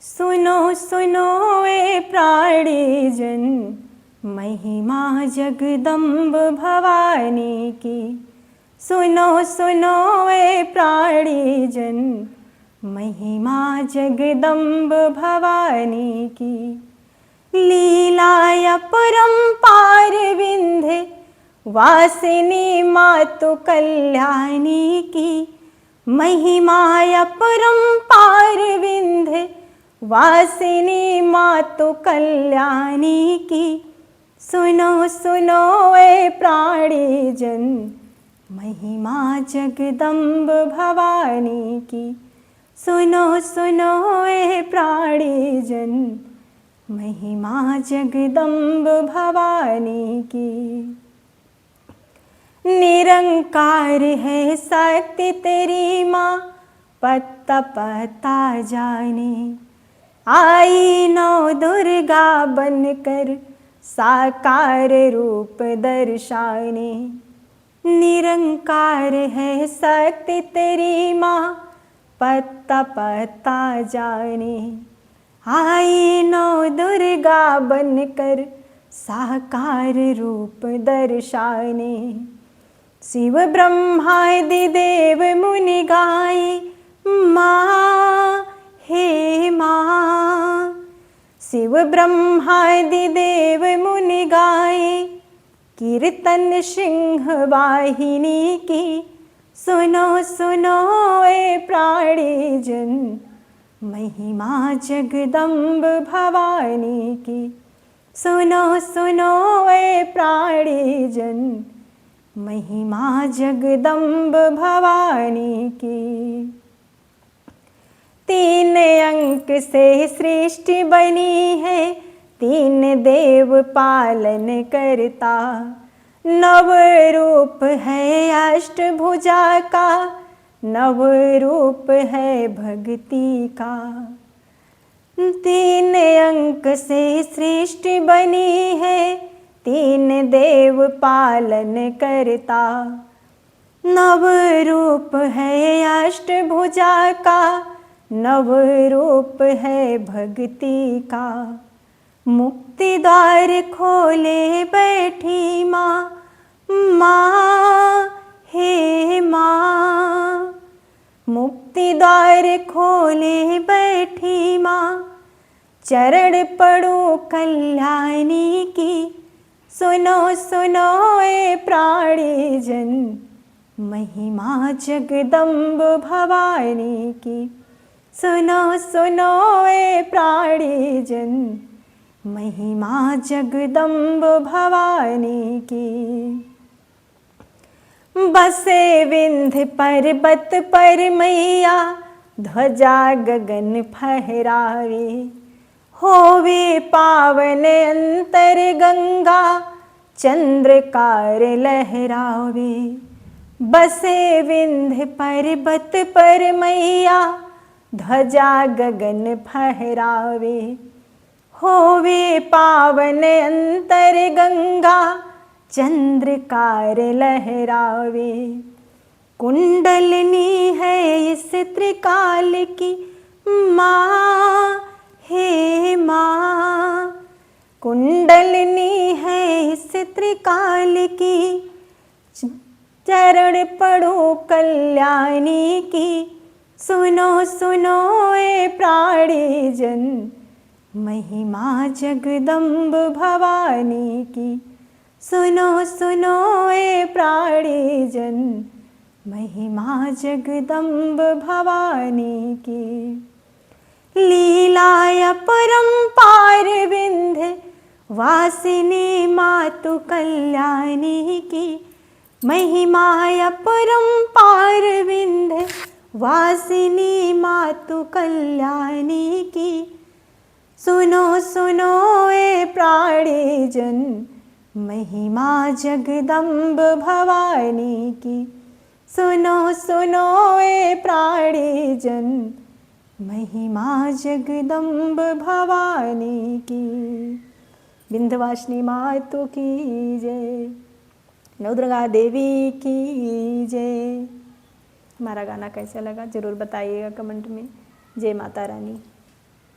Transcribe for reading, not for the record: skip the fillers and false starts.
सुनो सुनो ए प्राणी जन, महिमा जगदम्ब भवानी की। सुनो सुनो ए प्राणी जन, महिमा जगदम्ब भवानी की। लीलाय परम्पार विंध्य वासिनी मातु कल्याणी की। महिमाय परम्पार विंध्य वासिनी मातु कल्याणी की। सुनो सुनो ए प्राणी जन, महिमा जगदम्ब भवानी की। सुनो सुनो ए प्राणी जन, महिमा जगदम्ब भवानी की। निरंकार है शक्ति तेरी माँ, पत्ता पत्ता जाने। आई नौ दुर्गा बनकर साकार रूप दर्शाने। निरंकार है शक्ति तेरी माँ, पत्ता पत्ता जाने। आई नौ दुर्गा बनकर साकार रूप दर्शाने। शिव ब्रह्मादि देव मुनि गाए माँ हे माँ। शिव ब्रह्मादि देव मुनि गाए कीर्तन सिंह वाहिनी की। सुनो सुनो ए प्राणी जन, महिमा जगदम्ब भवानी की। सुनो सुनो ए प्राणी जन, महिमा जगदम्ब भवानी की। तीन अंक से सृष्टि बनी है, तीन देव पालन करता। नव रूप है अष्टभुजा का, नव रूप है भक्ति का। तीन अंक से सृष्टि बनी है, तीन देव पालन करता। नव रूप है अष्टभुजा का, नव रूप है भक्ति का। मुक्ति द्वार खोले बैठी माँ, माँ हे माँ। मुक्ति द्वार खोले बैठी माँ, चरण पड़ो कल्याणी की। सुनो सुनो ए प्राणी जन, महिमा जगदम्ब भवानी की। सुनो सुनो ए प्राणी जन, महिमा जगदम्ब भवानी की। बसे विंध्य पर्वत पर मैया, ध्वजा गगन फहरावे। होवे पावन अंतर गंगा, चंद्रकार लहरावे। बसे विंध्य पर्वत पर मैया, ध्वजा गगन फहरावे। होवे पावन अंतर गंगा, चंद्रकार लहरावे। कुंडलनी है इस त्रिकाल की माँ हे माँ। कुंडलनी है इस त्रिकाल की, चरण पड़ो कल्याणी की। सुनो सुनो ए प्राणी जन, महिमा जगदम्ब भवानी की। सुनो सुनो ए प्राणी जन, महिमा जगदम्ब भवानी की। लीलाय परम्पार विंध्य वासिनी मातु कल्याणी की। महिमाय परम्पार विंध्य वासिनी मातु कल्याणी की। सुनो सुनो ए प्राणी जन, महिमा जगदम्ब भवानी की। सुनो सुनो ए प्राणी जन, महिमा जगदम्ब भवानी की। विंध्यवासिनी मातु की जय। नवदुर्गा देवी की जय। हमारा गाना कैसा लगा ज़रूर बताइएगा कमेंट में। जय माता रानी।